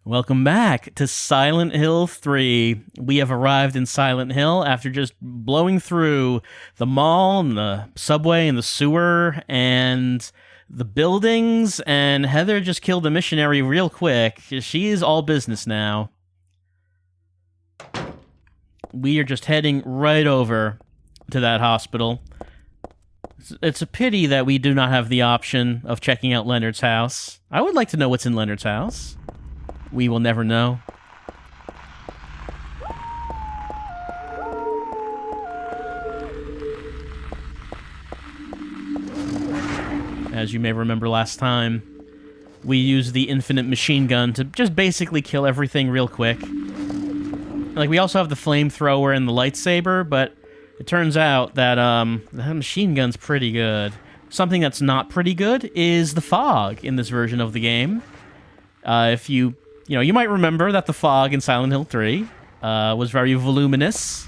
Welcome back to Silent Hill 3. We have arrived in Silent Hill after just blowing through the mall and the subway and the sewer and the buildings, and Heather just killed a missionary real quick. She is all business now. We are just heading right over to that hospital. It's a pity that we do not have the option of checking out Leonard's house. I would like to know what's in Leonard's house. We will never know. As you may remember last time, we used the infinite machine gun to just basically kill everything real quick. Like, we also have the flamethrower and the lightsaber, but it turns out that the machine gun's pretty good. Something that's not pretty good is the fog in this version of the game. You might remember that the fog in Silent Hill 3 was very voluminous.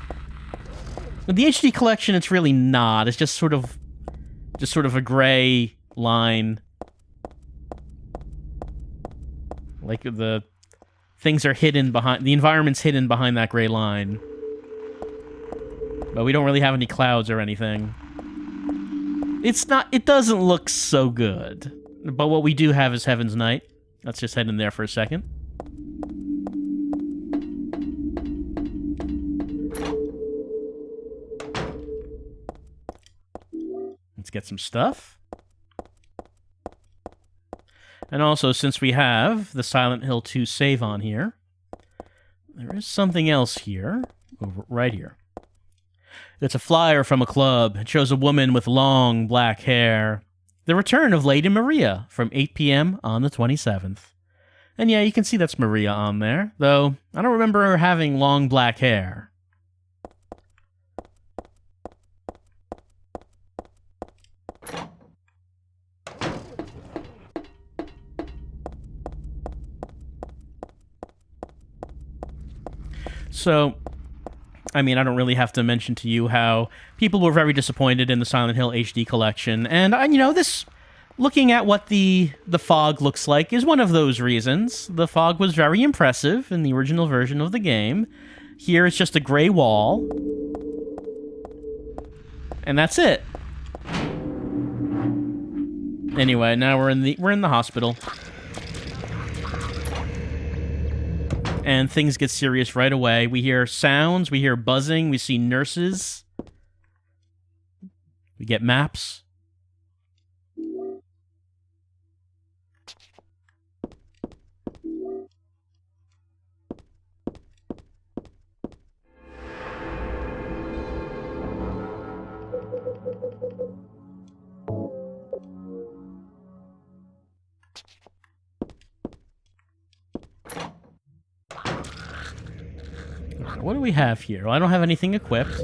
With the HD collection, it's really not. It's just sort of a gray line. Like the things are hidden behind, the environment's hidden behind that gray line. But we don't really have any clouds or anything. It doesn't look so good. But what we do have is Heaven's Night. Let's just head in there for a second. Let's get some stuff. And also, since we have the Silent Hill 2 save on here, there is something else here, right here. It's a flyer from a club. It shows a woman with long black hair. The return of Lady Maria from 8 p.m. on the 27th. And yeah, you can see that's Maria on there, though I don't remember her having long black hair. So, I mean, I don't really have to mention to you how people were very disappointed in the Silent Hill HD collection, and, this, looking at what the fog looks like is one of those reasons. The fog was very impressive in the original version of the game. Here it's just a gray wall, and that's it. Anyway, now we're in the hospital. And things get serious right away. We hear sounds, we hear buzzing, we see nurses. We get maps. What do we have here? Well, I don't have anything equipped.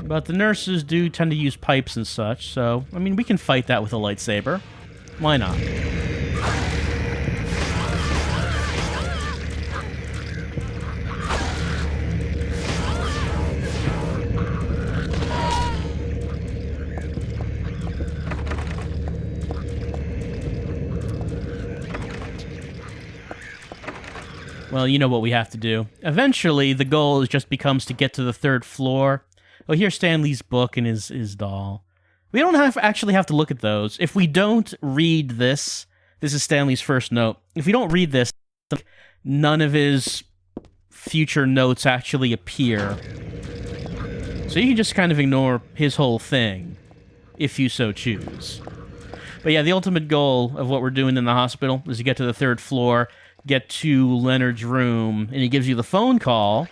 But the nurses do tend to use pipes and such, so, I mean, we can fight that with a lightsaber. Why not? Well, you know what we have to do. Eventually, the goal just becomes to get to the 3rd floor. Oh, here's Stanley's book and his doll. We don't actually have to look at those. If we don't read this is Stanley's first note. If we don't read this, none of his future notes actually appear. So you can just kind of ignore his whole thing, if you so choose. But yeah, the ultimate goal of what we're doing in the hospital is to get to the 3rd floor, get to Leonard's room, and he gives you the phone call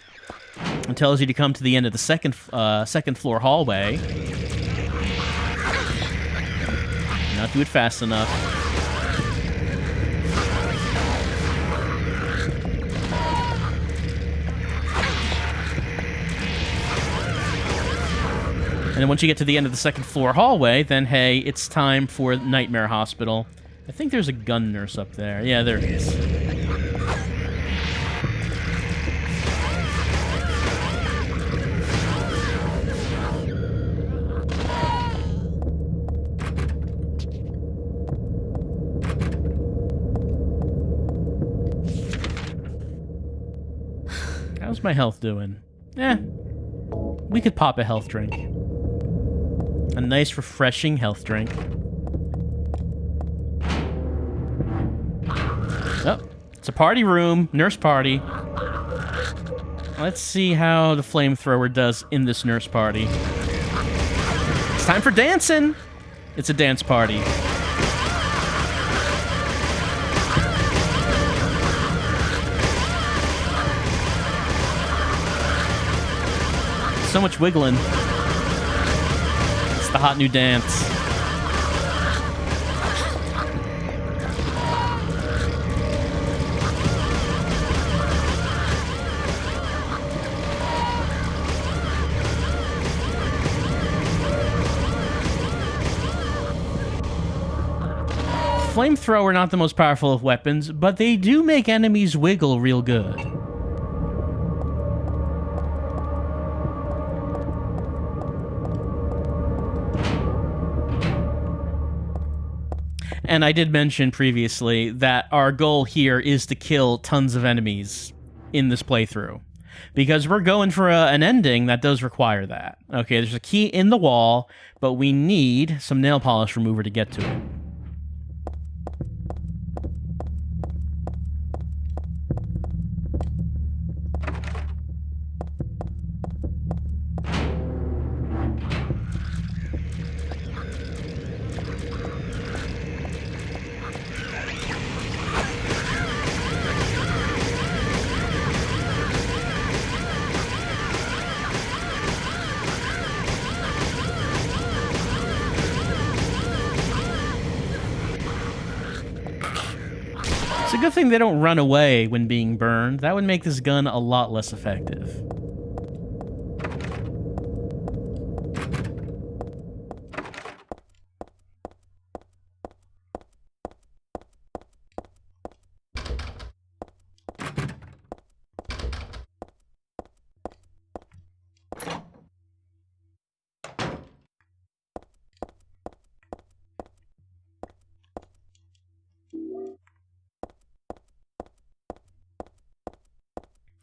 and tells you to come to the end of the second floor hallway. Not do it fast enough. And then once you get to the end of the 2nd floor hallway, then hey, it's time for Nightmare Hospital. I think there's a gun nurse up there. Yeah, there is. How's my health doing? We could pop a health drink. A nice, refreshing health drink. Oh, it's a party room. Nurse party. Let's see how the flamethrower does in this nurse party. It's time for dancing! It's a dance party. So much wiggling. It's the hot new dance. Flamethrower not the most powerful of weapons, but they do make enemies wiggle real good. And I did mention previously that our goal here is to kill tons of enemies in this playthrough. Because we're going for an ending that does require that. Okay, there's a key in the wall, but we need some nail polish remover to get to it. It's a good thing they don't run away when being burned. That would make this gun a lot less effective.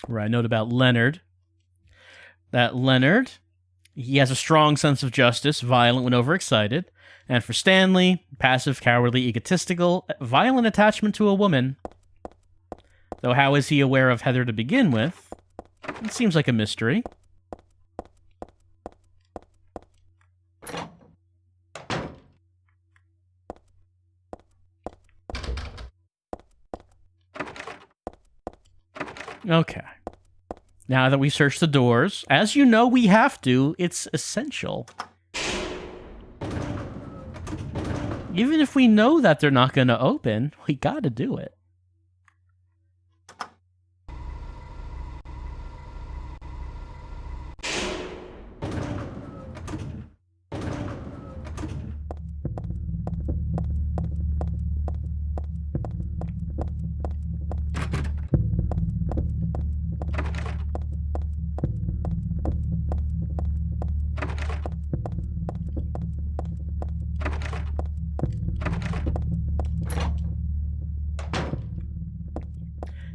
Right, note about Leonard. That Leonard, he has a strong sense of justice, violent when overexcited. And for Stanley, passive, cowardly, egotistical, violent attachment to a woman. Though how is he aware of Heather to begin with? It seems like a mystery. Okay. Now that we've searched the doors, as you know we have to, it's essential. Even if we know that they're not going to open, we gotta do it.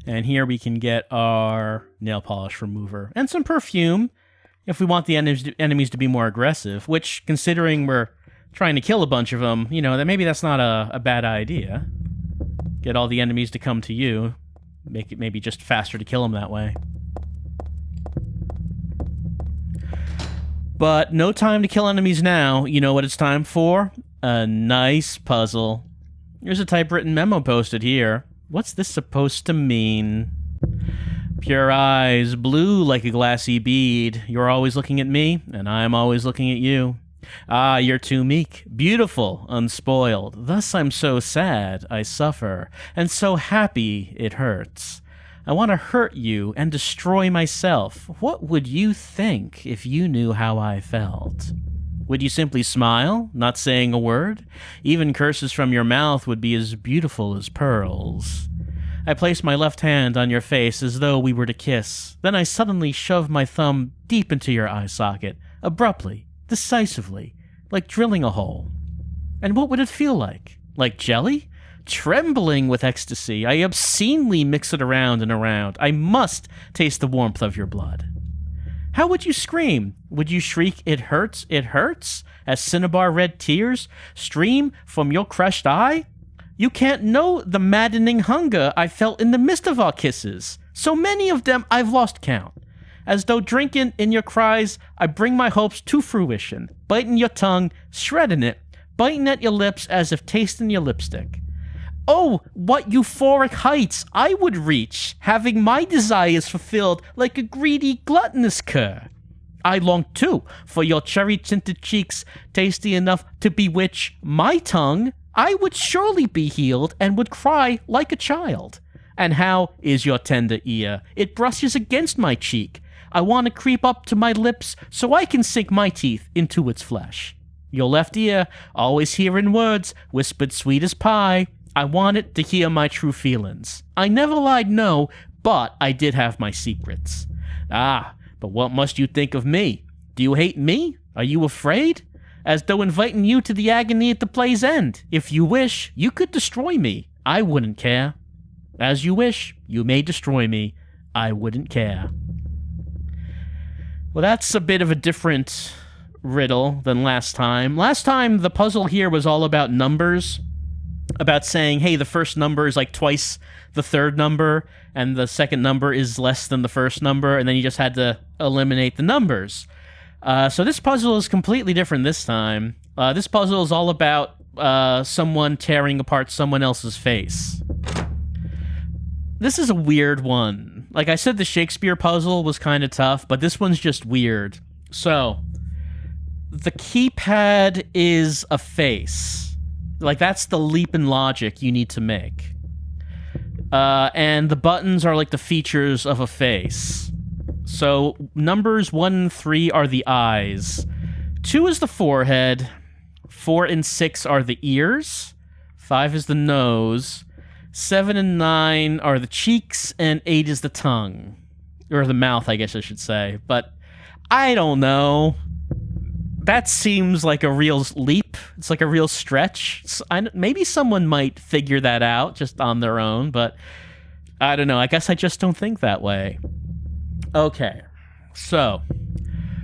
And here we can get our nail polish remover and some perfume if we want the enemies to be more aggressive, which, considering we're trying to kill a bunch of them, you know, that maybe that's not a bad idea. Get all the enemies to come to you. Make it maybe just faster to kill them that way. But no time to kill enemies now. You know what it's time for? A nice puzzle. Here's a typewritten memo posted here. What's this supposed to mean? Pure eyes, blue like a glassy bead. You're always looking at me, and I'm always looking at you. Ah, you're too meek, beautiful, unspoiled. Thus I'm so sad, I suffer, and so happy it hurts. I want to hurt you and destroy myself. What would you think if you knew how I felt? Would you simply smile, not saying a word? Even curses from your mouth would be as beautiful as pearls. I placed my left hand on your face as though we were to kiss. Then I suddenly shoved my thumb deep into your eye socket, abruptly, decisively, like drilling a hole. And what would it feel like? Like jelly? trembling with ecstasy. I obscenely mix it around and around. I must taste the warmth of your blood. How would you scream? Would you shriek, "It hurts, it hurts," as cinnabar red tears stream from your crushed eye? You can't know the maddening hunger I felt in the midst of our kisses. So many of them I've lost count. As though drinking in your cries, I bring my hopes to fruition, biting your tongue, shredding it, biting at your lips as if tasting your lipstick. Oh, what euphoric heights I would reach, having my desires fulfilled like a greedy, gluttonous cur. I long, too, for your cherry-tinted cheeks, tasty enough to bewitch my tongue. I would surely be healed and would cry like a child. And how is your tender ear? It brushes against my cheek. I want to creep up to my lips so I can sink my teeth into its flesh. Your left ear, always hearing words, whispered sweet as pie. I want it to hear my true feelings. I never lied, no, but I did have my secrets. Ah, but what must you think of me? Do you hate me? Are you afraid? As though inviting you to the agony at the play's end. If you wish, you could destroy me. I wouldn't care. As you wish, you may destroy me. I wouldn't care. Well, that's a bit of a different riddle than last time. Last time, the puzzle here was all about numbers. About saying, hey, the first number is like twice the third number, and the second number is less than the first number, and then you just had to eliminate the numbers. So this puzzle is completely different this time. This puzzle is all about someone tearing apart someone else's face. This is a weird one. Like I said, the Shakespeare puzzle was kind of tough, but this one's just weird. So, the keypad is a face. Like, that's the leap in logic you need to make. And the buttons are like the features of a face. So, numbers 1 and 3 are the eyes. 2 is the forehead. 4 and 6 are the ears. 5 is the nose. 7 and 9 are the cheeks, and 8 is the tongue. Or the mouth, I guess I should say. But I don't know. That seems like a real leap. It's like a real stretch. Maybe someone might figure that out just on their own, but I don't know. I guess I just don't think that way. Okay, so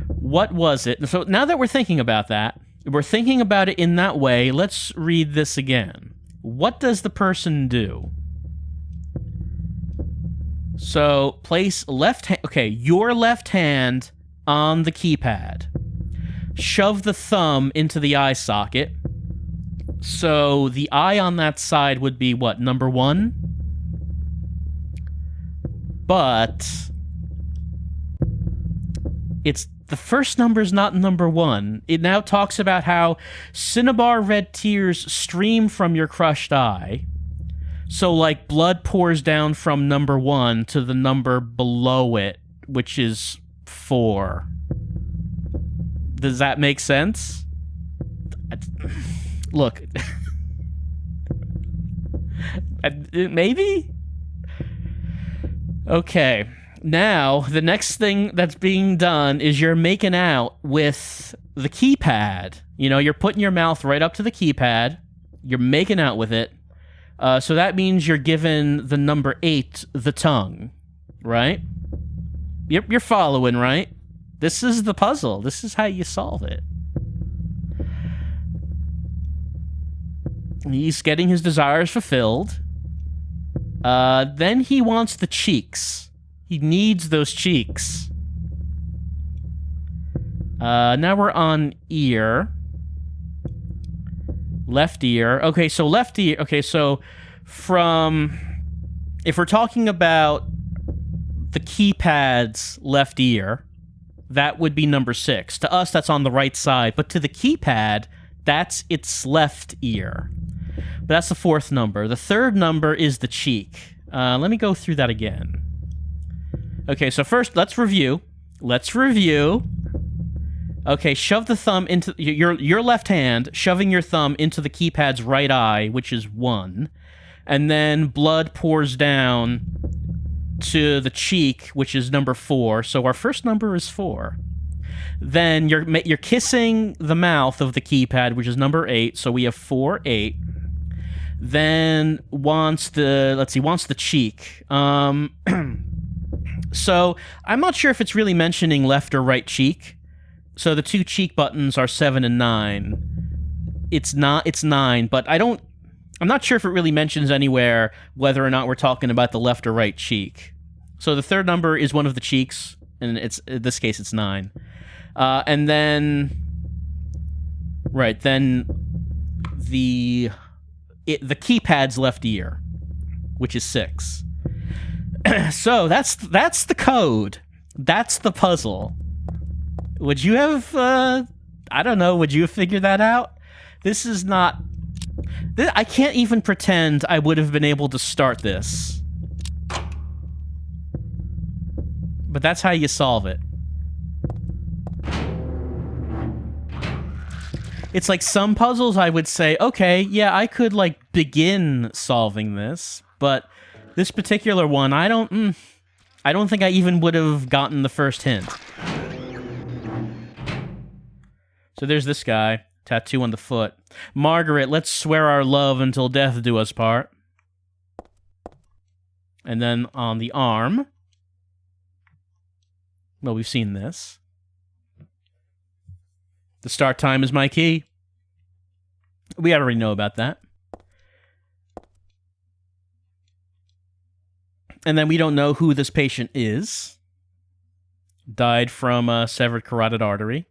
what was it? So now that we're thinking about that, we're thinking about it in that way, let's read this again. What does the person do? So place left hand, okay, your left hand on the keypad. Shove the thumb into the eye socket. So the eye on that side would be what, number 1? But it's the first number is not number 1. It now talks about how cinnabar red tears stream from your crushed eye. So, like, blood pours down from number 1 to the number below it, which is 4. Does that make sense? Look. Maybe? Okay. Now, the next thing that's being done is you're making out with the keypad. You know, you're putting your mouth right up to the keypad. You're making out with it. So that means you're giving the number 8 the tongue, right? You're following, right? This is the puzzle. This is how you solve it. He's getting his desires fulfilled. Then he wants the cheeks. He needs those cheeks. Now we're on ear. Left ear. Okay, so left ear. Okay, so from... If we're talking about the keypad's left ear, that would be number 6. To us, that's on the right side. But to the keypad, that's its left ear. But that's the 4th number. The 3rd number is the cheek. Let me go through that again. Okay, so first, let's review. Okay, shove the thumb into... Your left hand, shoving your thumb into the keypad's right eye, which is 1. And then blood pours down to the cheek, which is number 4. So our first number is 4. Then you're kissing the mouth of the keypad, which is number 8. So we have 4, 8. then wants the cheek. So I'm not sure if it's really mentioning left or right cheek. So the two cheek buttons are 7 and 9. It's 9, but I'm not sure if it really mentions anywhere whether or not we're talking about the left or right cheek. So the third number is one of the cheeks, and in this case it's 9. And then the keypad's left ear, which is 6. So that's the code. That's the puzzle. Would you have I don't know, would you have figured that out? This is not I can't even pretend I would have been able to start this. But that's how you solve it. It's like some puzzles I would say, okay, yeah, I could like begin solving this, but this particular one, I don't think I even would have gotten the first hint. So there's this guy, tattoo on the foot. Margaret, let's swear our love until death do us part. And then on the arm, well, we've seen this. The start time is my key. We already know about that. And then we don't know who this patient is. Died from a severed carotid artery.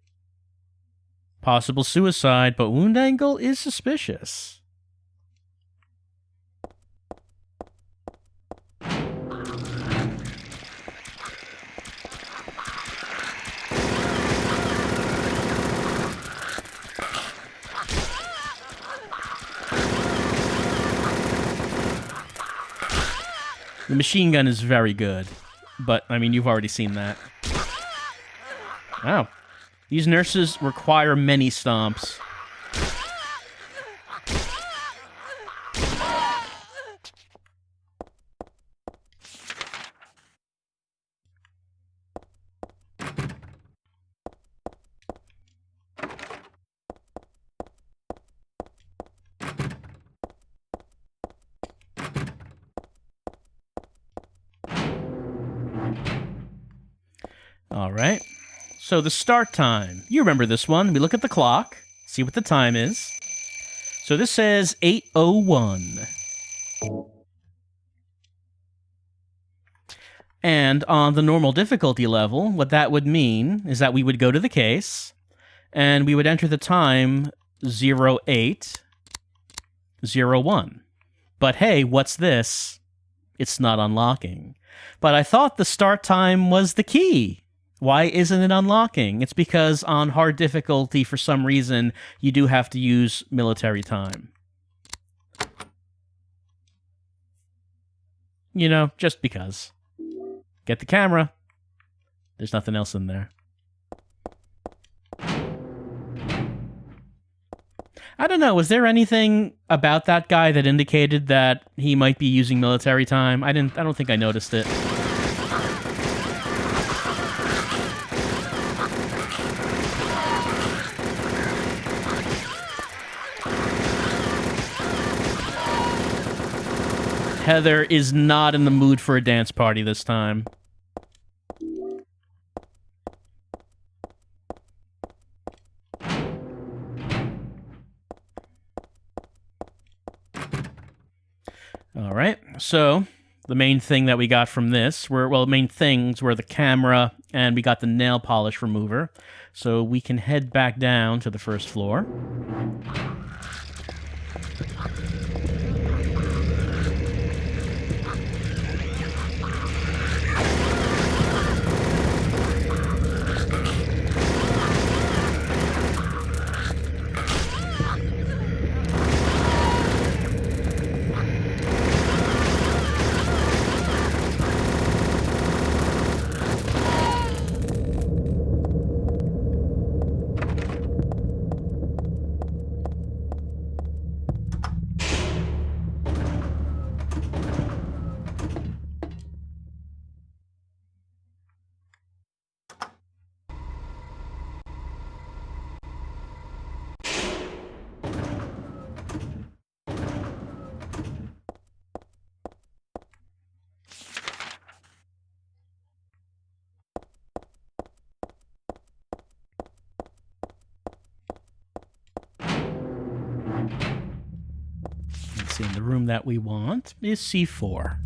Possible suicide, but wound angle is suspicious. The machine gun is very good, but, I mean, you've already seen that. Wow. These nurses require many stomps. All right. So the start time. You remember this one. We look at the clock, see what the time is. So this says 8:01. And on the normal difficulty level, what that would mean is that we would go to the case, and we would enter the time 08:01. But hey, what's this? It's not unlocking. But I thought the start time was the key. Why isn't it unlocking? It's because on hard difficulty, for some reason, you do have to use military time. You know, just because. Get the camera. There's nothing else in there. I don't know, was there anything about that guy that indicated that he might be using military time? I don't think I noticed it. Heather is not in the mood for a dance party this time. All right, so the main thing that we got from this main things were the camera, and we got the nail polish remover. So we can head back down to the first floor. see, the room that we want is C4.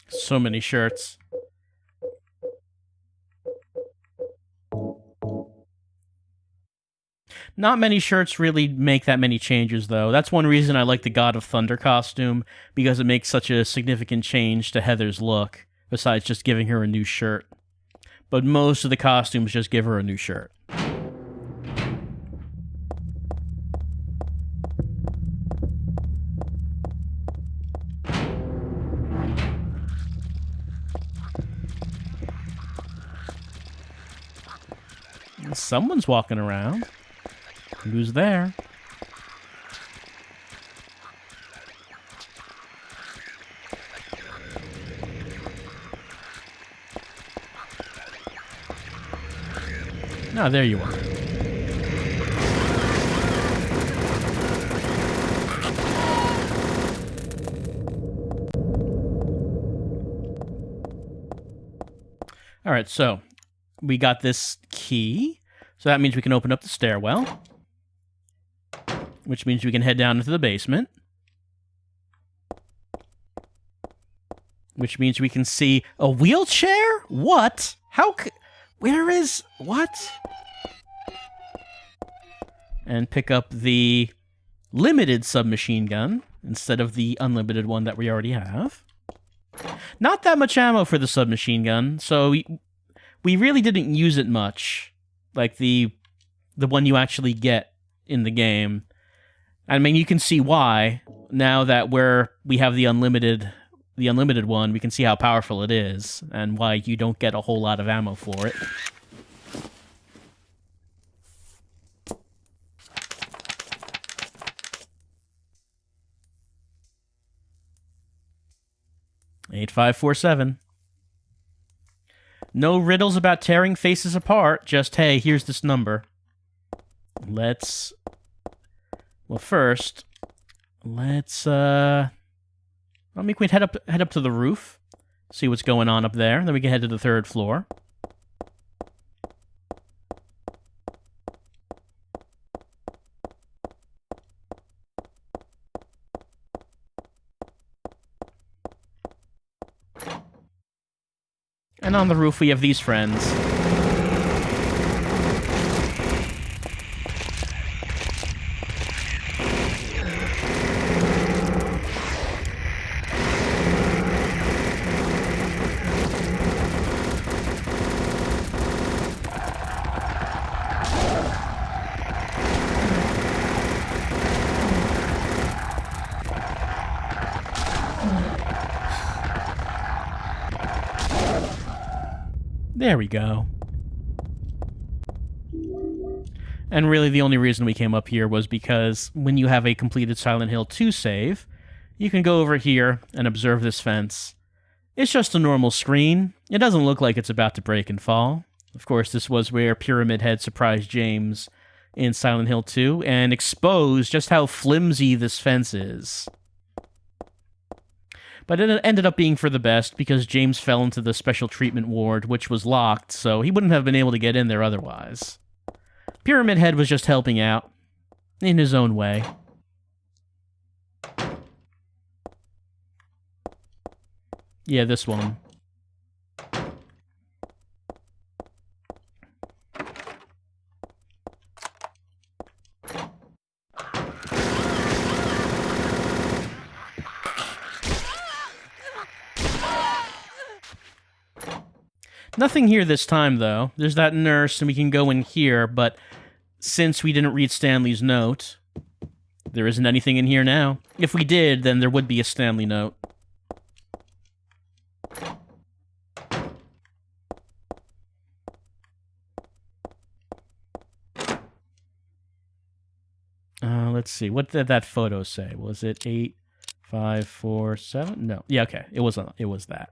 So many shirts. Not many shirts really make that many changes, though. That's one reason I like the God of Thunder costume, because it makes such a significant change to Heather's look, besides just giving her a new shirt. But most of the costumes just give her a new shirt. Someone's walking around. Who's there? Oh, there you are. All right, so we got this key. So that means we can open up the stairwell, which means we can head down into the basement, which means we can see a wheelchair? What? Where is... What? And pick up the limited submachine gun instead of the unlimited one that we already have. Not that much ammo for the submachine gun, so we really didn't use it much. Like the one you actually get in the game. I mean, you can see why now that we have the unlimited one. We can see how powerful it is and why you don't get a whole lot of ammo for it. $8547. No riddles about tearing faces apart, just, hey, here's this number. Well, first, let's, I mean, we can head up to the roof, see what's going on up there, then we can head to the 3rd floor. And on the roof, we have these friends. There we go. And really the only reason we came up here was because when you have a completed Silent Hill 2 save, you can go over here and observe this fence. It's just a normal screen. It doesn't look like it's about to break and fall. Of course, this was where Pyramid Head surprised James in Silent Hill 2 and exposed just how flimsy this fence is. But it ended up being for the best because James fell into the special treatment ward, which was locked, so he wouldn't have been able to get in there otherwise. Pyramid Head was just helping out, in his own way. Yeah, this one. Nothing here this time, though. There's that nurse, and we can go in here, but since we didn't read Stanley's note, there isn't anything in here now. If we did, then there would be a Stanley note. Let's see. What did that photo say? Was it 8547? No. Yeah, okay. It was that.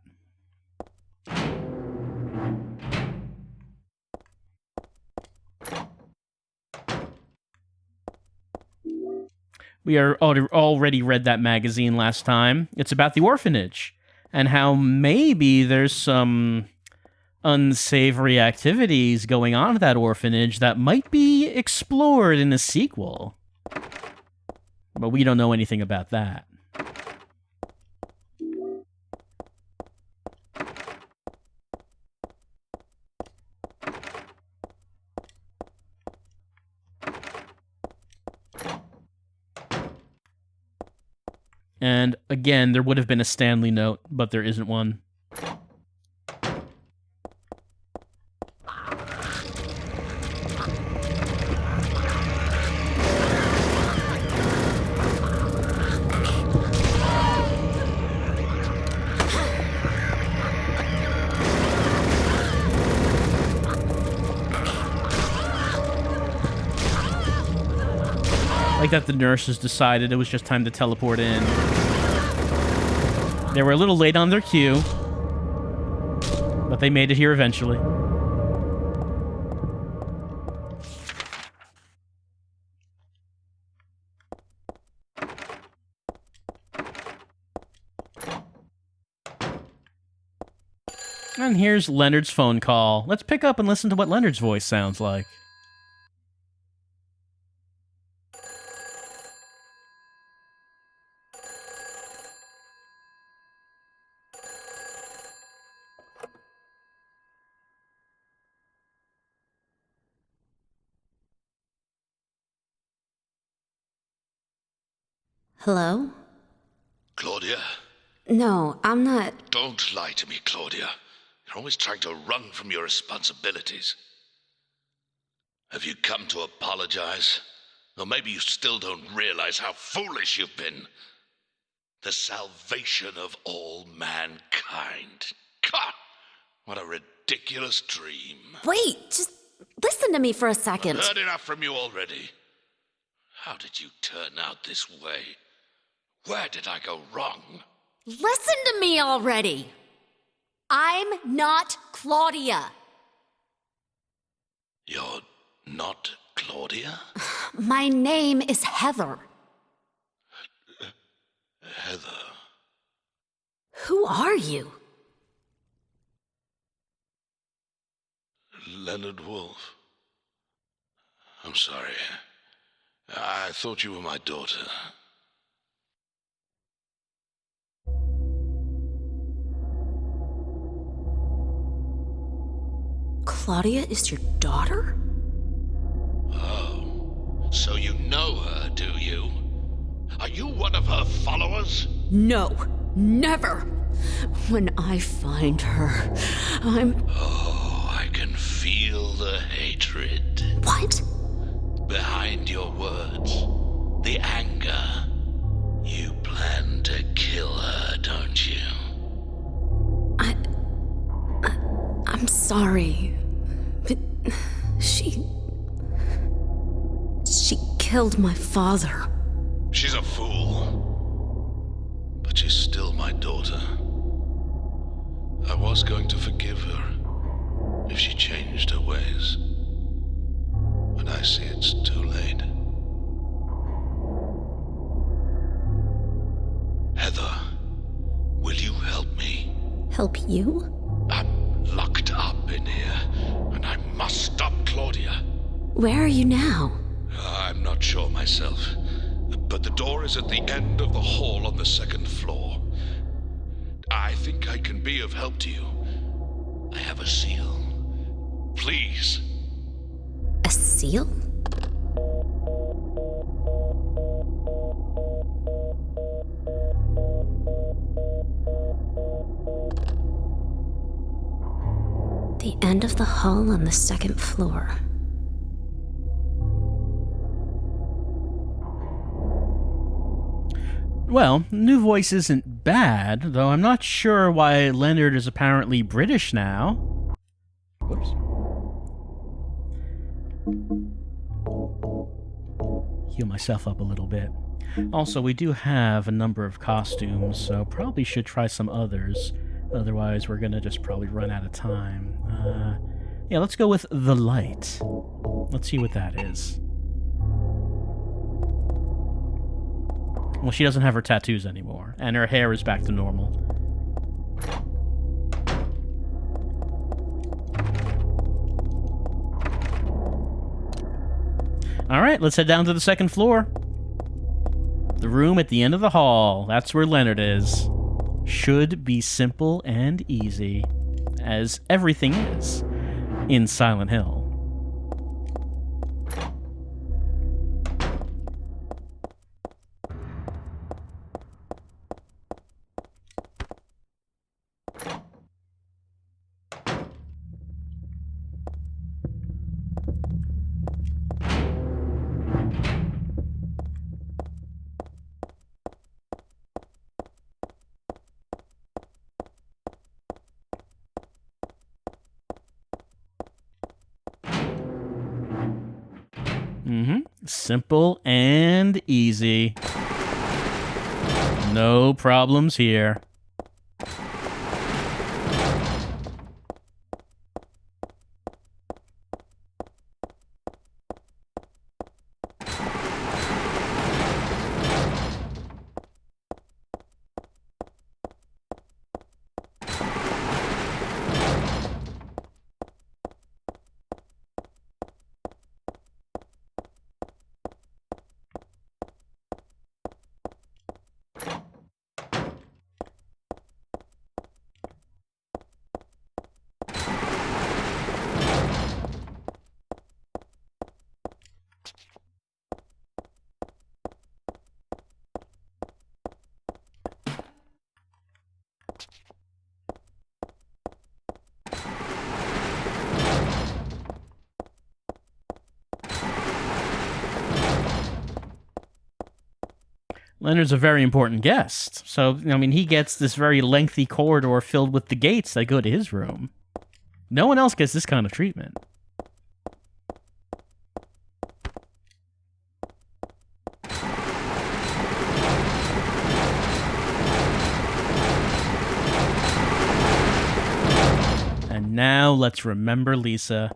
We already read that magazine last time. It's about the orphanage and how maybe there's some unsavory activities going on at that orphanage that might be explored in a sequel. But we don't know anything about that. And again, there would have been a Stanley note, but there isn't one. Like that the nurses decided it was just time to teleport in. They were a little late on their cue, but they made it here eventually. And here's Leonard's phone call. Let's pick up and listen to what Leonard's voice sounds like. Hello? Claudia? No, I'm not. Don't lie to me, Claudia. You're always trying to run from your responsibilities. Have you come to apologize? Or maybe you still don't realize how foolish you've been. The salvation of all mankind. God, what a ridiculous dream. Wait, just listen to me for a second. I've heard enough from you already. How did you turn out this way? Where did I go wrong? Listen to me already. I'm not Claudia. You're not Claudia? My name is Heather. Heather. Who are you? Leonard Wolf. I'm sorry. I thought you were my daughter. Claudia is your daughter? Oh, so you know her, do you? Are you one of her followers? No, never. When I find her, Oh, I can feel the hatred. What? Behind your words, the anger. You plan to kill her, don't you? I'm sorry, but she killed my father. She's a fool. But she's still my daughter. I was going to forgive her if she changed her ways. But I see it's too late. Heather, will you help me? Help you? I'm locked up in here, and I must stop Claudia. Where are you now? I'm not sure myself, but the door is at the end of the hall on the second floor. I think I can be of help to you. I have a seal. Please. A seal? The end of the hall on the second floor. Well, new voice isn't bad, though I'm not sure why Leonard is apparently British now. Whoops. Heal myself up a little bit. Also, we do have a number of costumes, so probably should try some others. Otherwise, we're gonna just probably run out of time. Yeah, let's go with the light. Let's see what that is. Well, she doesn't have her tattoos anymore, and her hair is back to normal. Alright, let's head down to the second floor. The room at the end of the hall. That's where Leonard is. Should be simple and easy, as everything is in Silent Hill. Simple and easy. No problems here. Leonard's a very important guest, so, I mean, he gets this very lengthy corridor filled with the gates that go to his room. No one else gets this kind of treatment. And now let's remember Lisa.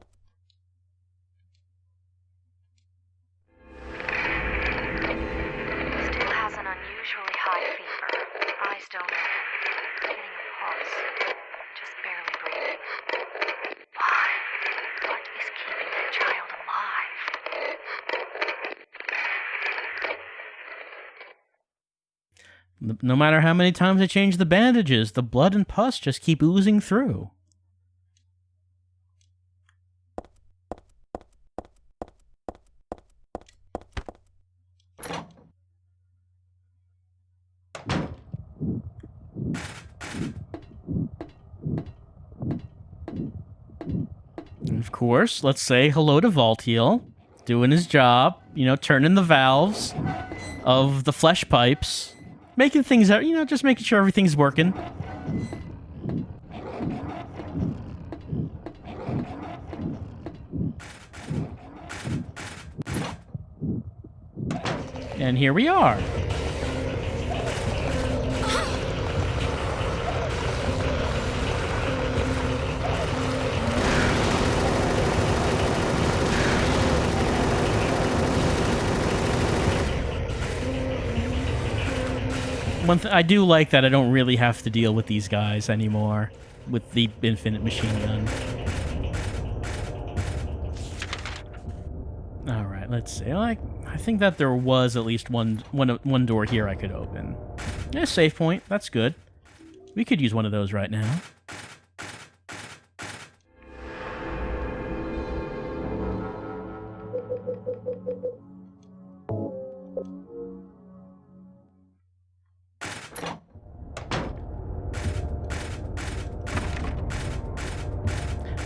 No matter how many times I change the bandages, the blood and pus just keep oozing through. And of course, let's say hello to Valtiel, doing his job, you know, turning the valves of the flesh pipes. Making things out, you know, just making sure everything's working. And here we are. I do like that I don't really have to deal with these guys anymore with the infinite machine gun. All right, let's see. I think that there was at least one door here I could open. Yeah, save point. That's good. We could use one of those right now.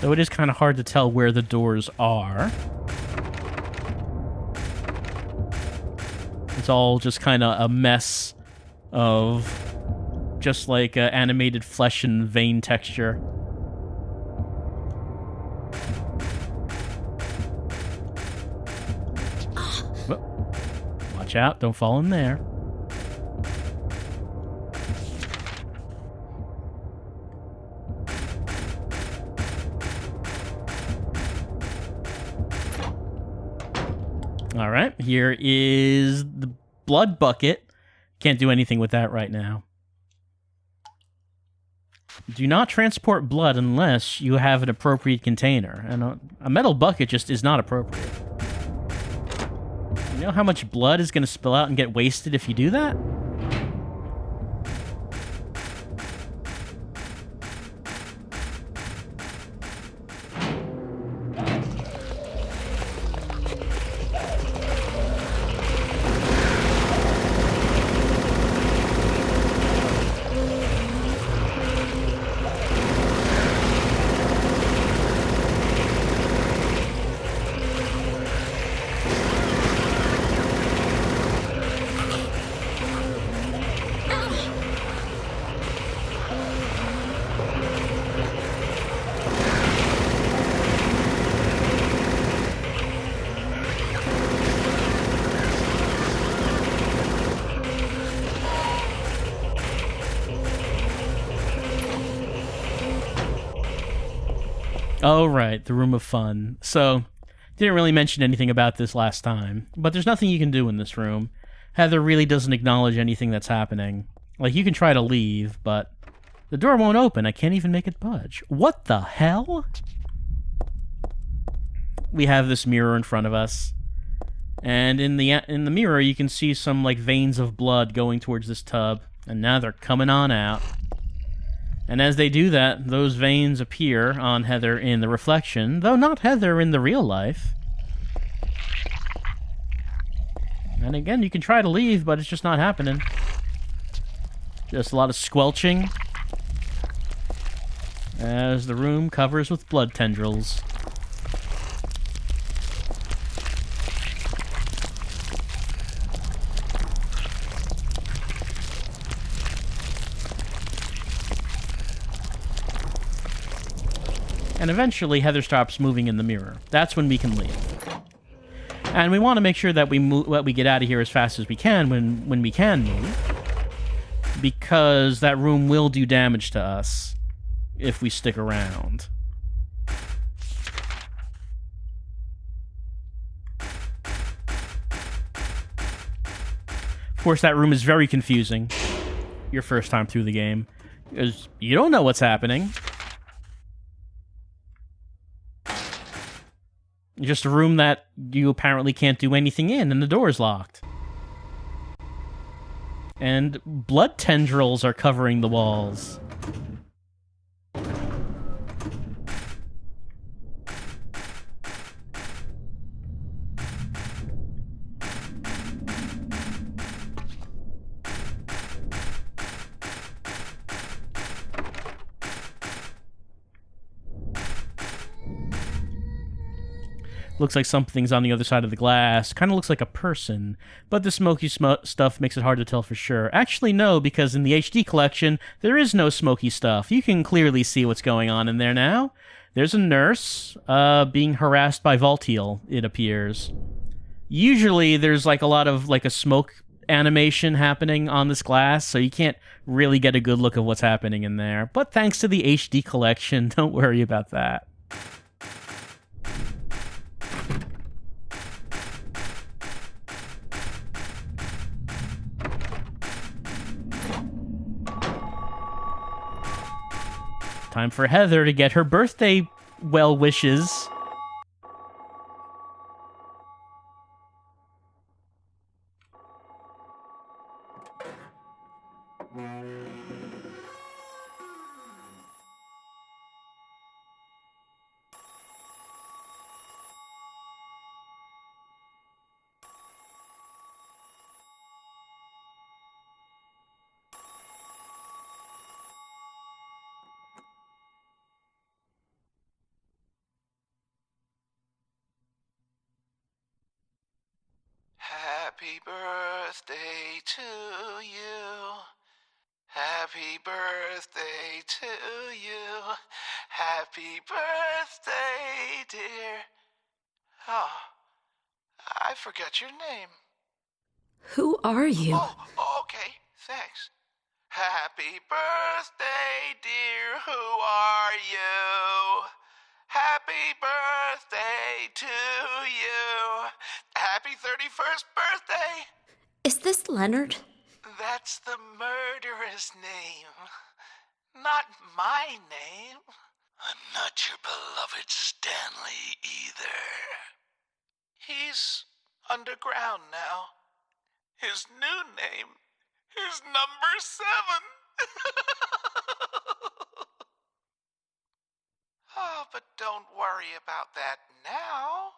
Though it is kind of hard to tell where the doors are. It's all just kind of a mess of just like animated flesh and vein texture. Whoa. Watch out, don't fall in there. All right, here is the blood bucket Can't do anything with that right now. Do not transport blood unless you have an appropriate container. And a metal bucket just is not appropriate. You know how much blood is going to spill out and get wasted if you do that? Oh, right, the Room of Fun. So, didn't really mention anything about this last time, but there's nothing you can do in this room. Heather really doesn't acknowledge anything that's happening. Like, you can try to leave, but the door won't open. I can't even make it budge. What the hell? We have this mirror in front of us, and in the mirror you can see some, like, veins of blood going towards this tub, and now they're coming on out. And as they do that, those veins appear on Heather in the reflection, though not Heather in the real life. And again, you can try to leave, but it's just not happening. Just a lot of squelching as the room covers with blood tendrils. And eventually, Heather stops moving in the mirror. That's when we can leave. And we want to make sure that we get out of here as fast as we can when we can move, because that room will do damage to us if we stick around. Of course, that room is very confusing your first time through the game, because you don't know what's happening. Just a room that you apparently can't do anything in, and the door's locked. And blood tendrils are covering the walls. Looks like something's on the other side of the glass. Kind of looks like a person. But the smoky stuff makes it hard to tell for sure. Actually, no, because in the HD collection, there is no smoky stuff. You can clearly see what's going on in there now. There's a nurse being harassed by Voltiel, it appears. Usually, there's like a lot of like a smoke animation happening on this glass, so you can't really get a good look of what's happening in there. But thanks to the HD collection, don't worry about that. Time for Heather to get her birthday well wishes. Happy birthday to you. Happy birthday to you. Happy birthday, dear. Oh, I forgot your name. Who are you? Oh, okay, thanks. Happy birthday, dear. Who are you? Happy birthday to you. Happy 31st birthday. Is this Leonard? That That's the murderer's name, not my name. I'm not your beloved Stanley either. He's underground now. His new name is Number 7. Oh, but don't worry about that now.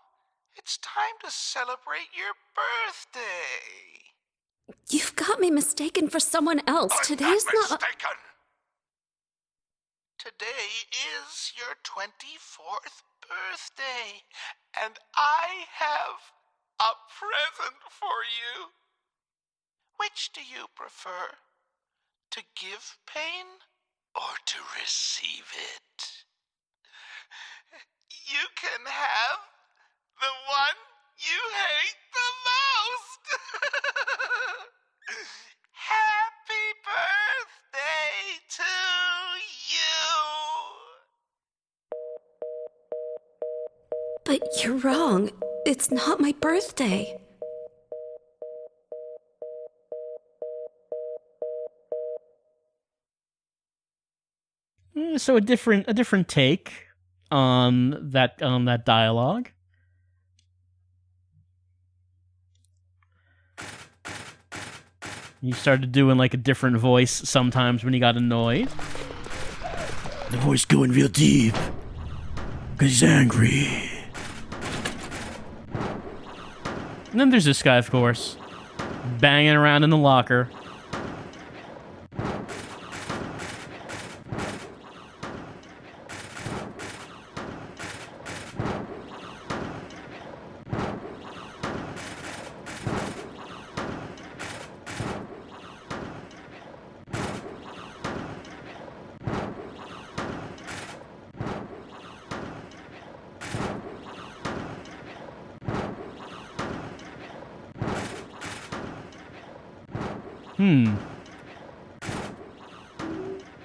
It's time to celebrate your birthday. You've got me mistaken for someone else. I'm Today's not not. mistaken. Today is your 24th birthday, and I have a present for you. Which do you prefer? To give pain Or to receive it. You can have the one you hate the most. Happy birthday to you. But you're wrong. It's not my birthday. So a different take on that dialogue. You started doing like a different voice sometimes when you got annoyed. The voice going real deep because he's angry. And then there's this guy, of course, banging around in the locker.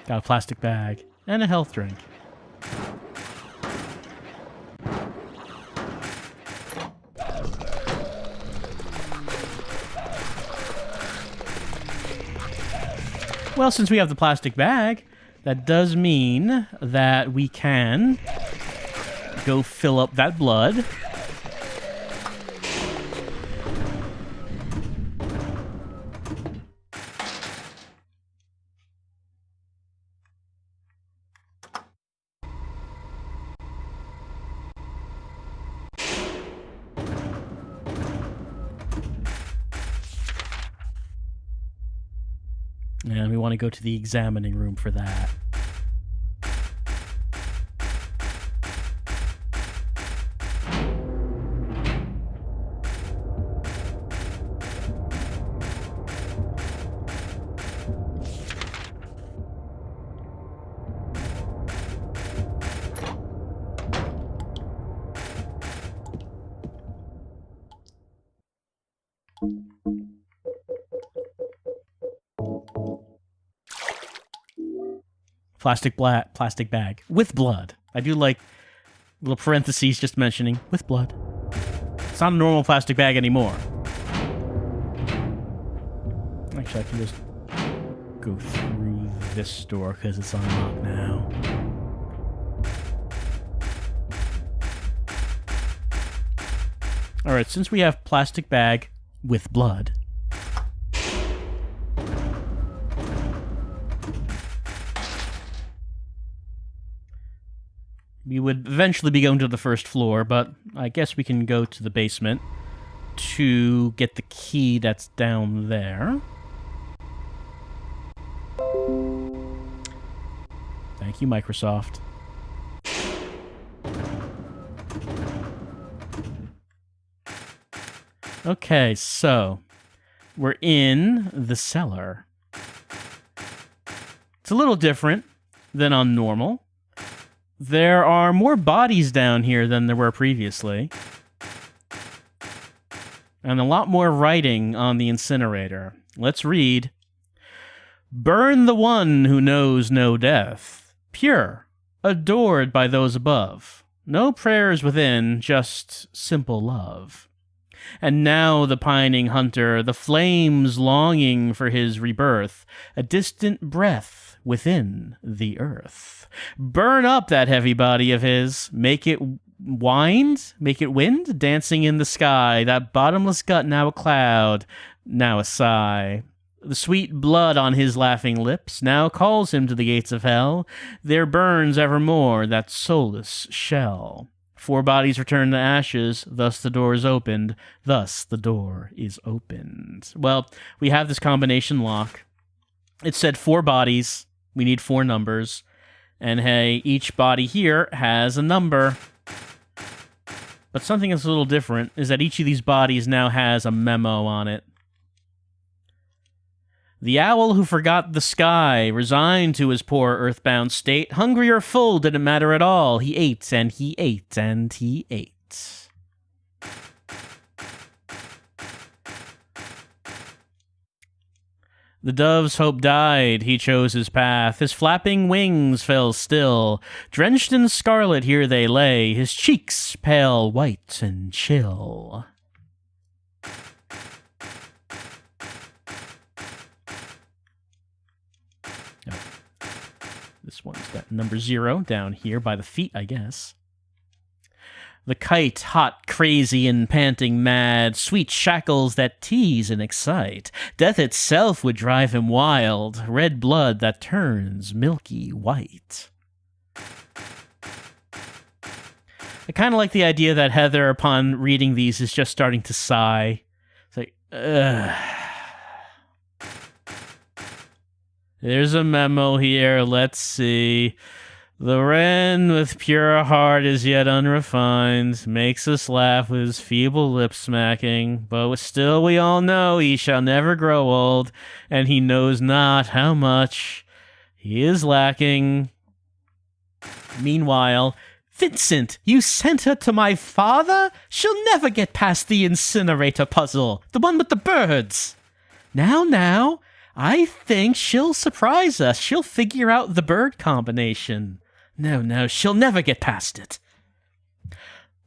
Got a plastic bag and a health drink. Well, since we have the plastic bag, that does mean that we can go fill up that blood. And we want to go to the examining room for that. Plastic bag with blood. I do like little parentheses just mentioning with blood. It's not a normal plastic bag anymore. Actually, I can just go through this door because it's unlocked now. Alright, since we have plastic bag with blood, we would eventually be going to the first floor, but I guess we can go to the basement to get the key that's down there. Thank you, Microsoft. Okay, so we're in the cellar. It's a little different than on normal. There are more bodies down here than there were previously. And a lot more writing on the incinerator. Let's read. Burn the one who knows no death. Pure, adored by those above. No prayers within, just simple love. And now the pining hunter, the flames longing for his rebirth, a distant breath within the earth. Burn up that heavy body of his, make it wind, dancing in the sky, that bottomless gut now a cloud, now a sigh. The sweet blood on his laughing lips now calls him to the gates of hell. There burns evermore that soulless shell. 4 bodies return to ashes, thus the door is opened. Thus the door is opened. Well, we have this combination lock. It said 4 bodies. We need 4 numbers. And hey, each body here has a number. But something that's a little different is that each of these bodies now has a memo on it. The owl who forgot the sky, resigned to his poor earthbound state, hungry or full didn't matter at all. He ate and he ate and he ate. The dove's hope died, he chose his path, his flapping wings fell still. Drenched in scarlet here they lay, his cheeks pale white and chill. This one's got number 0 down here by the feet, I guess. The kite, hot, crazy, and panting mad, sweet shackles that tease and excite. Death itself would drive him wild, red blood that turns milky white. I kind of like the idea that Heather, upon reading these, is just starting to sigh. It's like, ugh. There's a memo here, let's see. The wren with pure heart is yet unrefined, makes us laugh with his feeble lip smacking, but still we all know he shall never grow old, and he knows not how much he is lacking. Meanwhile, Vincent, you sent her to my father? She'll never get past the incinerator puzzle, the one with the birds. Now, I think she'll surprise us. She'll figure out the bird combination. No, she'll never get past it.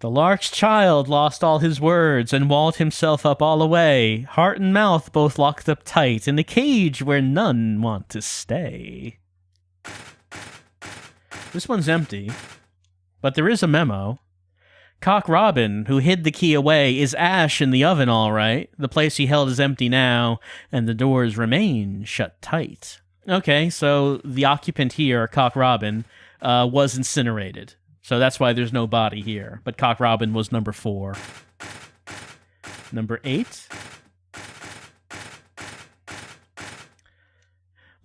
The lark's child lost all his words and walled himself up all away, heart and mouth both locked up tight in a cage where none want to stay. This one's empty, but there is a memo. Cock Robin, who hid the key away, is ash in the oven, all right. The place he held is empty now, and the doors remain shut tight. Okay, so the occupant here, Cock Robin, was incinerated. So that's why there's no body here. But Cock Robin was number 4. Number 8.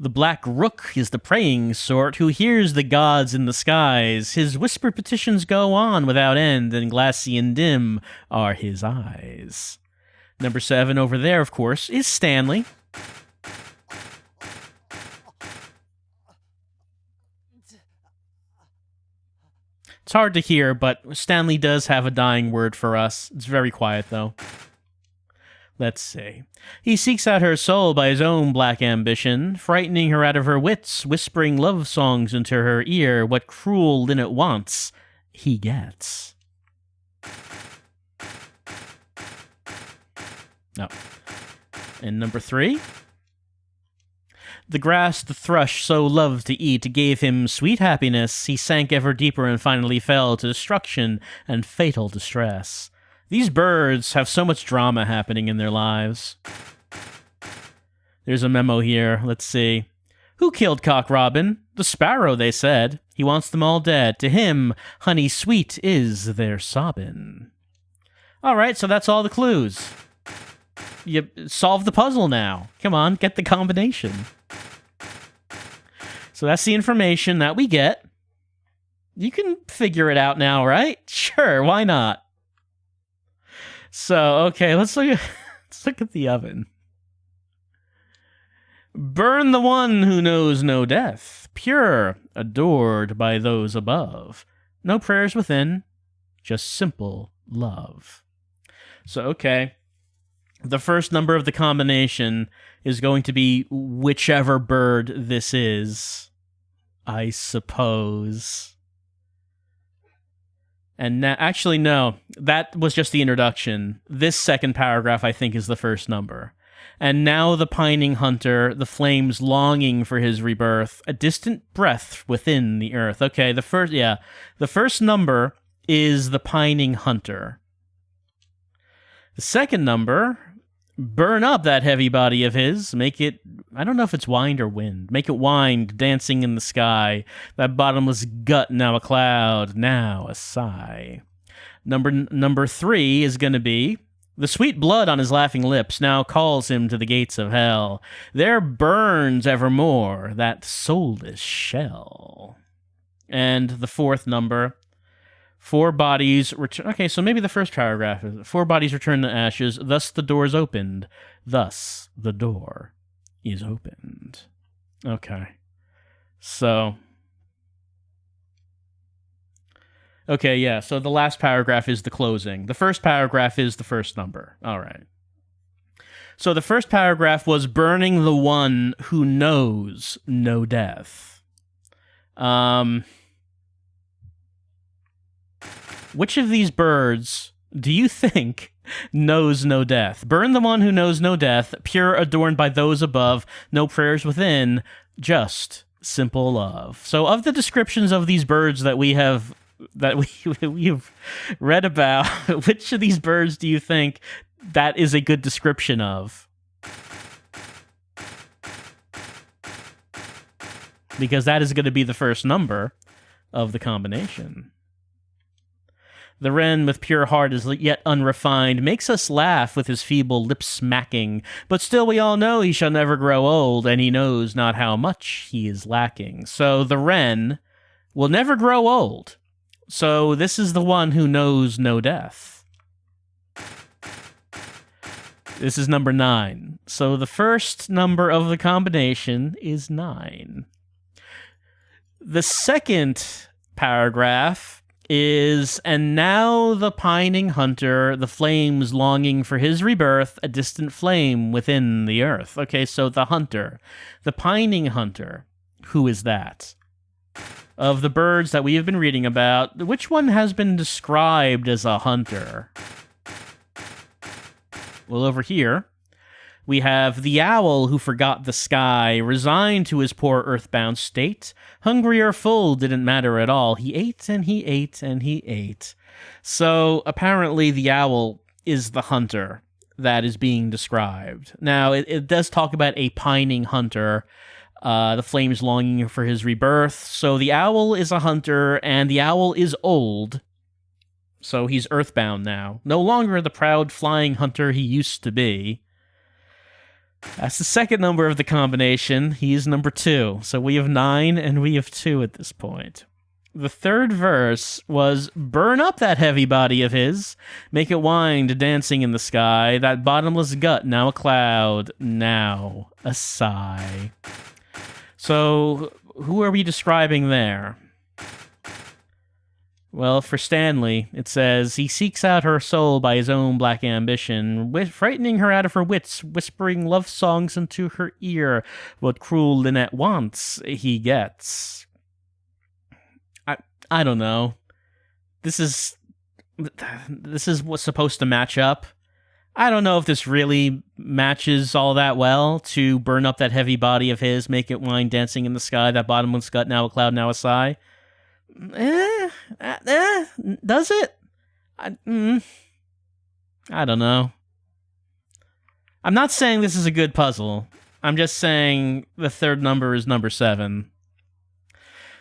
The black rook is the praying sort who hears the gods in the skies. His whispered petitions go on without end, and glassy and dim are his eyes. Number 7 over there, of course, is Stanley. It's hard to hear, but Stanley does have a dying word for us. It's very quiet, though. Let's see. He seeks out her soul by his own black ambition, frightening her out of her wits, whispering love songs into her ear. What cruel linnet wants, he gets. No. And number 3? The grass the thrush so loved to eat gave him sweet happiness. He sank ever deeper and finally fell to destruction and fatal distress. These birds have so much drama happening in their lives. There's a memo here. Let's see. Who killed Cock Robin? The sparrow, they said. He wants them all dead. To him, honey sweet is their sobbin'. All right, so that's all the clues. You solve the puzzle now. Come on, get the combination. So that's the information that we get. You can figure it out now, right? Sure, why not? So, okay, let's look at the oven. Burn the one who knows no death, pure, adored by those above. No prayers within, just simple love. So, okay. The first number of the combination is going to be whichever bird this is, I suppose. And actually, no, that was just the introduction. This second paragraph, I think, is the first number. And now the pining hunter, the flames longing for his rebirth, a distant breath within the earth. Okay, the first number is the pining hunter. The second number, burn up that heavy body of his, make it, I don't know if it's wind or wind, make it wind, dancing in the sky, that bottomless gut, now a cloud, now a sigh. Number 3 is going to be, the sweet blood on his laughing lips now calls him to the gates of hell. There burns evermore that soulless shell. And the fourth number, 4 bodies return. Okay, so maybe the first paragraph is 4 bodies return to ashes, thus the door is opened. Thus the door is opened. Okay. So. Okay, yeah, so the last paragraph is the closing. The first paragraph is the first number. All right. So the first paragraph was burning the one who knows no death. Which of these birds do you think knows no death? Burn the one who knows no death, pure adorned by those above, no prayers within, just simple love. So of the descriptions of these birds that we've read about, which of these birds do you think that is a good description of? Because that is going to be the first number of the combination. The wren with pure heart is yet unrefined, makes us laugh with his feeble lip smacking, but still we all know he shall never grow old, and he knows not how much he is lacking. So the wren will never grow old. So this is the one who knows no death. This is number 9. So the first number of the combination is 9. The second paragraph is, and now the pining hunter, the flames longing for his rebirth, a distant flame within the earth. Okay, so the hunter, the pining hunter, who is that? Of the birds that we have been reading about, which one has been described as a hunter? Well, over here, we have the owl who forgot the sky, resigned to his poor earthbound state. Hungry or full didn't matter at all. He ate and he ate and he ate. So apparently the owl is the hunter that is being described. Now, it does talk about a pining hunter, the flames longing for his rebirth. So the owl is a hunter, and the owl is old. So he's earthbound now. No longer the proud flying hunter he used to be. That's the second number of the combination. He's number 2. So we have 9 and we have 2 at this point. The third verse was, burn up that heavy body of his, make it wind dancing in the sky, that bottomless gut, now a cloud, now a sigh. So who are we describing there? Well, for Stanley, it says, he seeks out her soul by his own black ambition, frightening her out of her wits, whispering love songs into her ear. What cruel Lynette wants, he gets. I don't know. This is what's supposed to match up. I don't know if this really matches all that well to burn up that heavy body of his, make it wind dancing in the sky, that bottomless gut, now a cloud, now a sigh. Does it? I don't know. I'm not saying this is a good puzzle. I'm just saying the third number is number 7.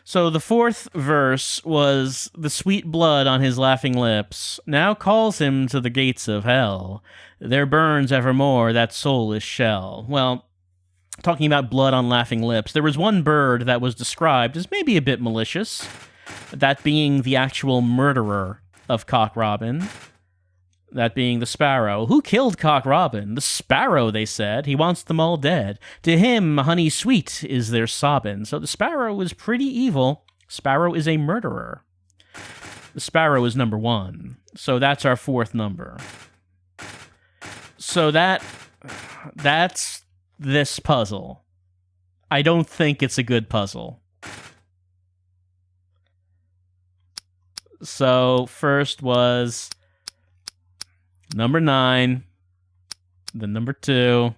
So the fourth verse was, the sweet blood on his laughing lips now calls him to the gates of hell. There burns evermore that soulless shell. Well, talking about blood on laughing lips, there was one bird that was described as maybe a bit malicious, that being the actual murderer of Cock Robin, that being the sparrow. Who killed Cock Robin? The sparrow, they said. He wants them all dead. To him, honey sweet is their sobbin'. So the sparrow is pretty evil. Sparrow is a murderer. The sparrow is number 1. So that's our fourth number. So that's this puzzle. I don't think it's a good puzzle. So first was number 9, then number 2,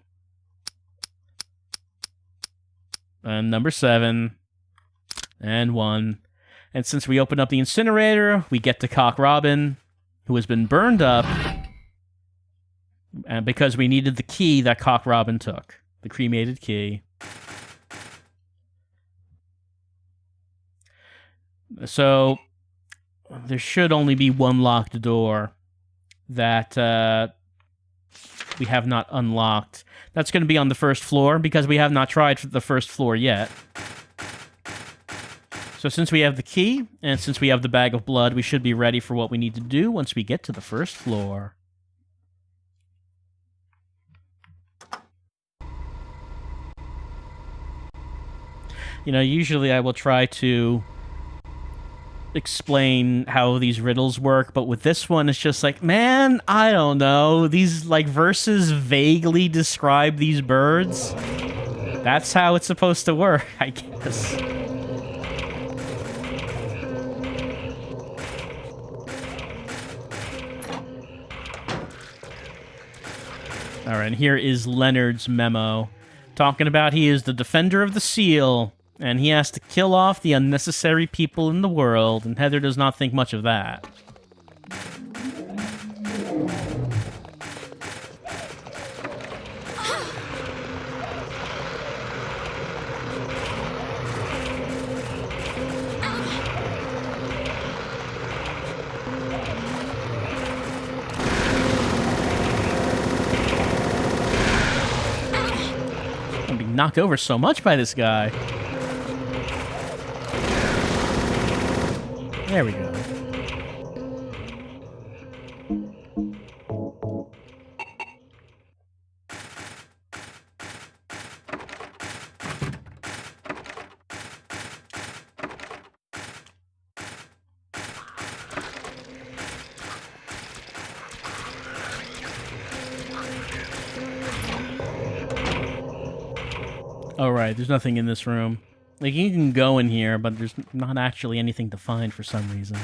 and number 7, and 1. And since we opened up the incinerator, we get to Cock Robin, who has been burned up, and because we needed the key that Cock Robin took, the cremated key. So there should only be one locked door that we have not unlocked. That's going to be on the first floor because we have not tried the first floor yet. So since we have the key and since we have the bag of blood, we should be ready for what we need to do once we get to the first floor. You know, usually I will try to explain how these riddles work, but with this one, it's just like, man, I don't know. These, like, verses vaguely describe these birds. That's how it's supposed to work, I guess. Alright, and here is Leonard's memo, talking about he is the defender of the seal, and he has to kill off the unnecessary people in the world, and Heather does not think much of that. I'm being knocked over so much by this guy. There we go. Oh, right, there's nothing in this room. Like, you can go in here, but there's not actually anything to find for some reason.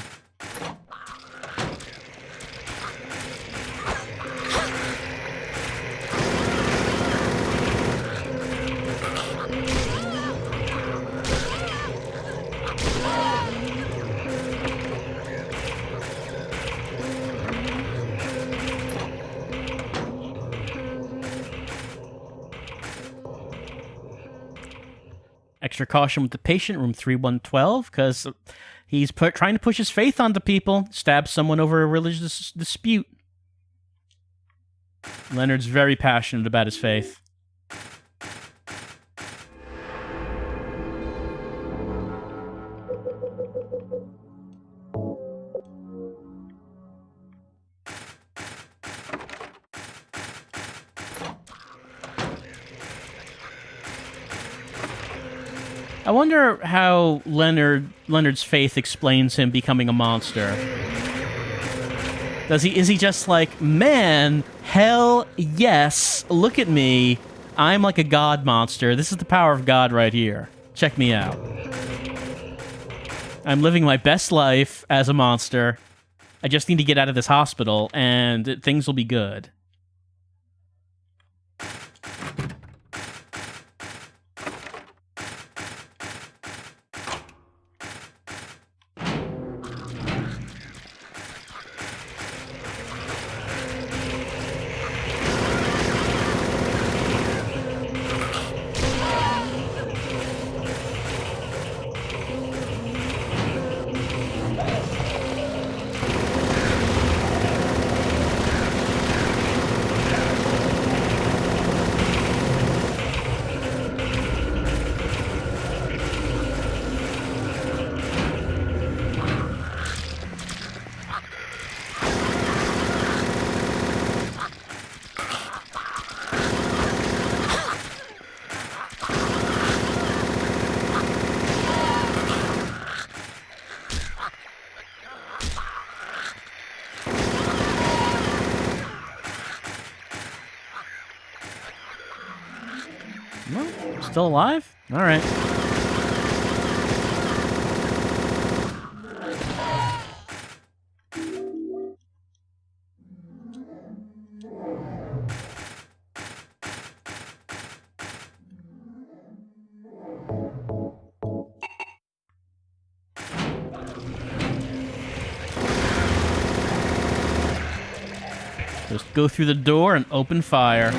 Extra caution with the patient, room 3112, because he's trying to push his faith onto people, stabs someone over a religious dispute. Leonard's very passionate about his faith. I wonder how Leonard's faith explains him becoming a monster. Is he just like, man, hell yes, look at me. I'm like a god monster. This is the power of God right here. Check me out. I'm living my best life as a monster. I just need to get out of this hospital and things will be good. No? Still alive? Alright. Go through the door and open fire.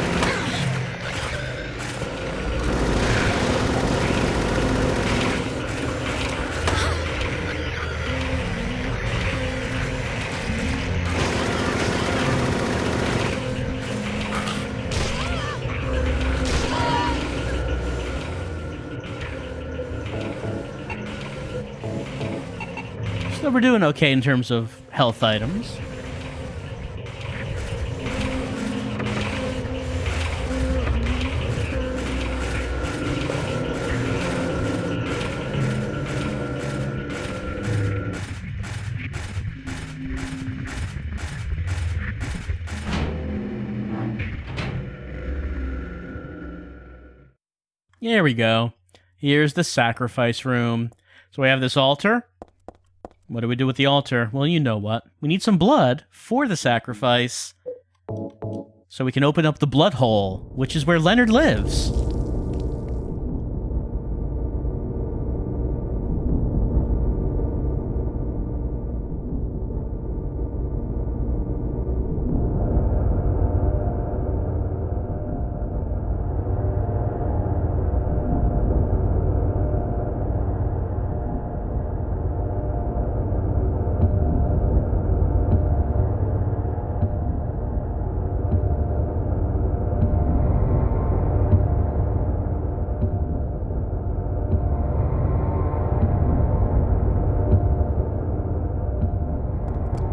So we're doing okay in terms of health items. There we go. Here's the sacrifice room. So we have this altar. What do we do with the altar? Well, you know what. We need some blood for the sacrifice. So we can open up the blood hole, which is where Leonard lives.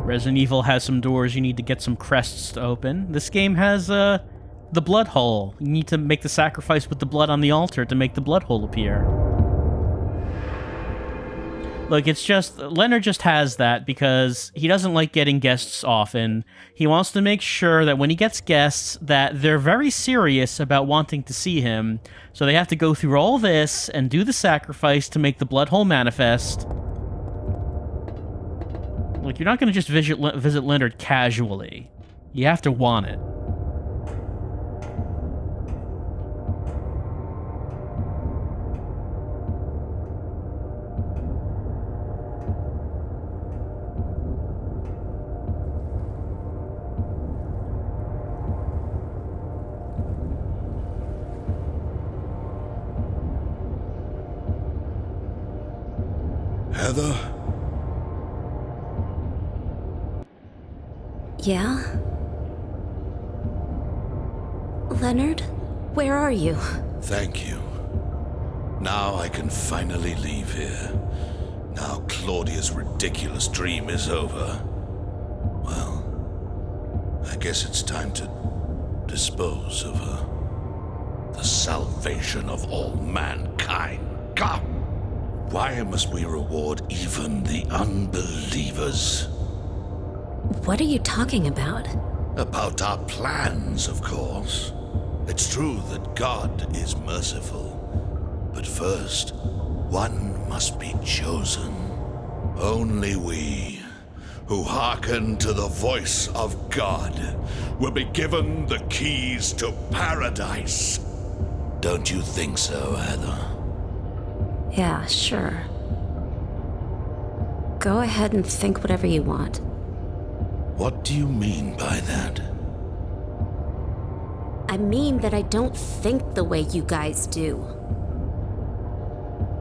Resident Evil has some doors you need to get some crests to open. This game has the blood hole. You need to make the sacrifice with the blood on the altar to make the blood hole appear. Look, it's just... Leonard just has that because he doesn't like getting guests often. He wants to make sure that when he gets guests that they're very serious about wanting to see him. So they have to go through all this and do the sacrifice to make the blood hole manifest. Like, you're not going to just visit Leonard casually. You have to want it. Heather? Yeah? Leonard, where are you? Thank you. Now I can finally leave here. Now Claudia's ridiculous dream is over. Well, I guess it's time to dispose of her. The salvation of all mankind. God! Why must we reward even the unbelievers? What are you talking about? About our plans, of course. It's true that God is merciful. But first, one must be chosen. Only we, who hearken to the voice of God, will be given the keys to paradise. Don't you think so, Heather? Yeah, sure. Go ahead and think whatever you want. What do you mean by that? I mean that I don't think the way you guys do.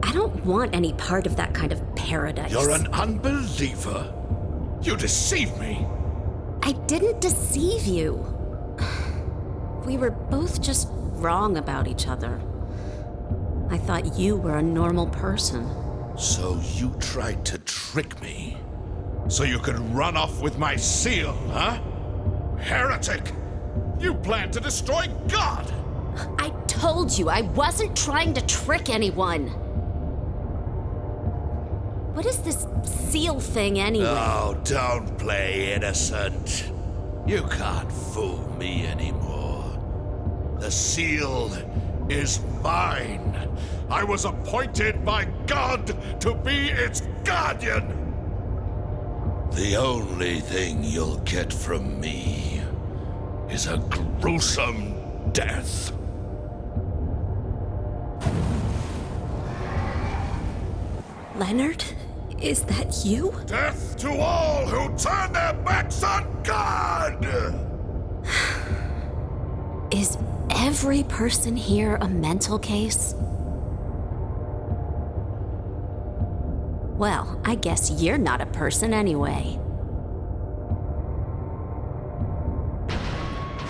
I don't want any part of that kind of paradise. You're an unbeliever. You deceive me. I didn't deceive you. We were both just wrong about each other. I thought you were a normal person. So you tried to trick me? So you could run off with my seal, huh? Heretic! You plan to destroy God! I told you I wasn't trying to trick anyone. What is this seal thing anyway? Oh, don't play innocent. You can't fool me anymore. The seal is mine. I was appointed by God to be its guardian. The only thing you'll get from me is a gruesome death. Leonard, is that you? Death to all who turn their backs on God! Is every person here a mental case? Well, I guess you're not a person anyway.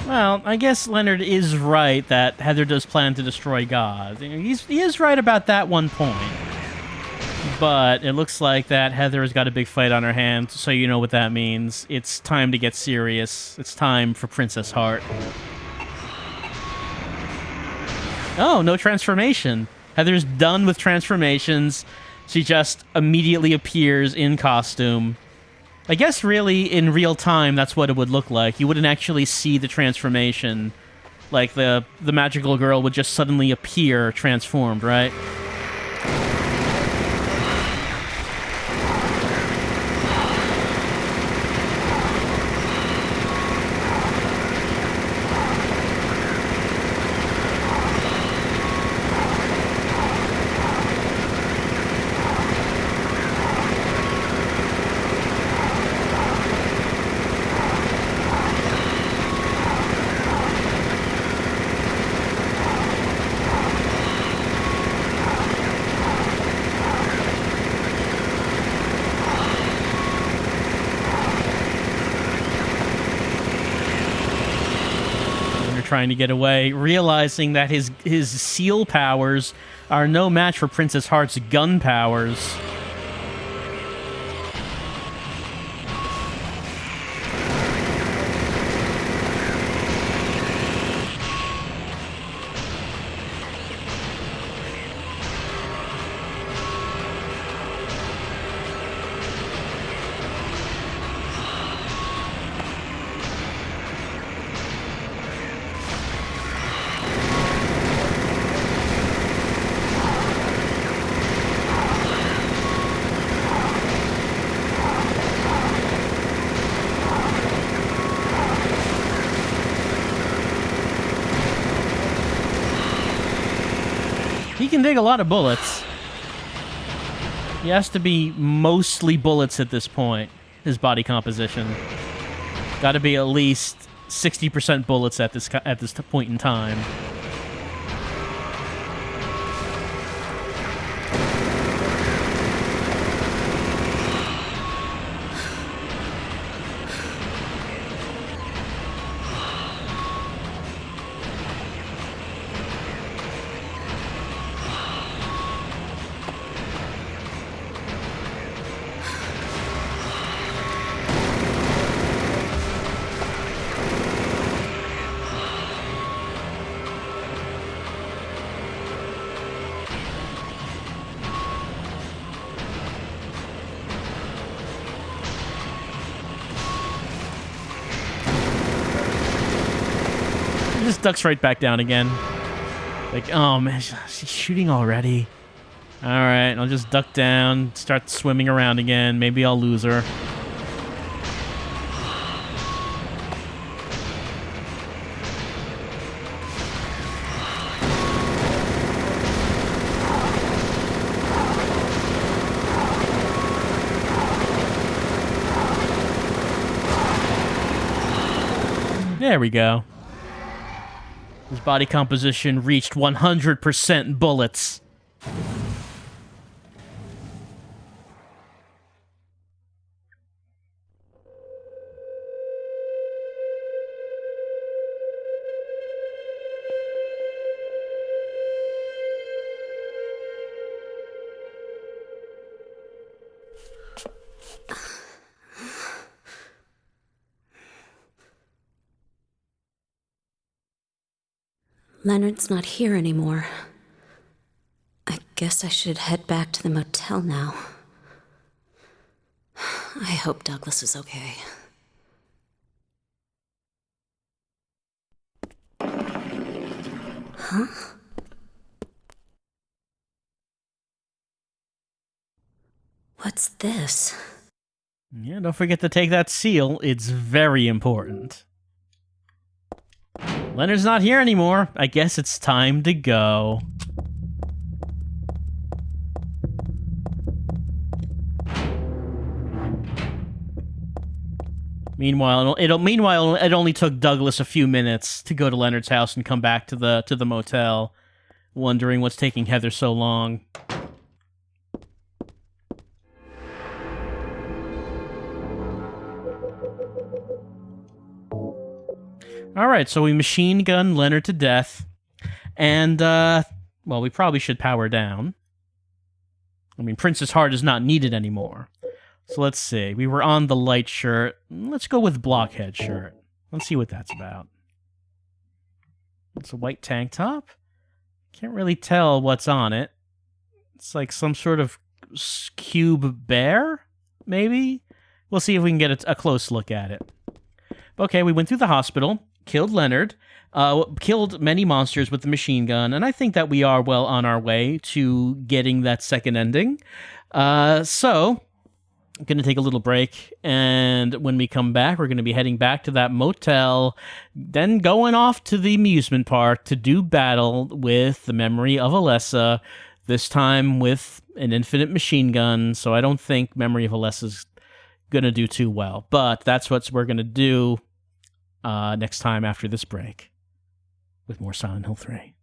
Well, I guess Leonard is right that Heather does plan to destroy God. He is right about that one point. But it looks like that Heather has got a big fight on her hands, so you know what that means. It's time to get serious. It's time for Princess Heart. Oh, no transformation. Heather's done with transformations. She just immediately appears in costume. I guess really in real time that's what it would look like. You wouldn't actually see the transformation. Like the magical girl would just suddenly appear transformed, right? Trying to get away, realizing that his seal powers are no match for Princess Heart's gun powers. He can dig a lot of bullets. He has to be mostly bullets at this point, his body composition. Got to be at least 60% bullets at this point in time. Just ducks right back down again. Like, oh man, she's shooting already. Alright, I'll just duck down, start swimming around again. Maybe I'll lose her. There we go. His body composition reached 100% bullets. Leonard's not here anymore. I guess I should head back to the motel now. I hope Douglas is okay. Huh? What's this? Yeah, don't forget to take that seal. It's very important. Leonard's not here anymore. I guess it's time to go. Meanwhile, it only took Douglas a few minutes to go to Leonard's house and come back to the motel, wondering what's taking Heather so long. All right, so we machine gun Leonard to death, and well, we probably should power down. I mean, Prince's heart is not needed anymore. So let's see. We were on the light shirt. Let's go with blockhead shirt. Let's see what that's about. It's a white tank top. Can't really tell what's on it. It's like some sort of cube bear, maybe? We'll see if we can get a close look at it. Okay, we went through the hospital, killed Leonard, killed many monsters with the machine gun, and I think that we are well on our way to getting that second ending. So, I'm going to take a little break, and when we come back, we're going to be heading back to that motel, then going off to the amusement park to do battle with the memory of Alessa, this time with an infinite machine gun, so I don't think Memory of Alessa's going to do too well. But that's what we're going to do next time after this break with more Silent Hill 3.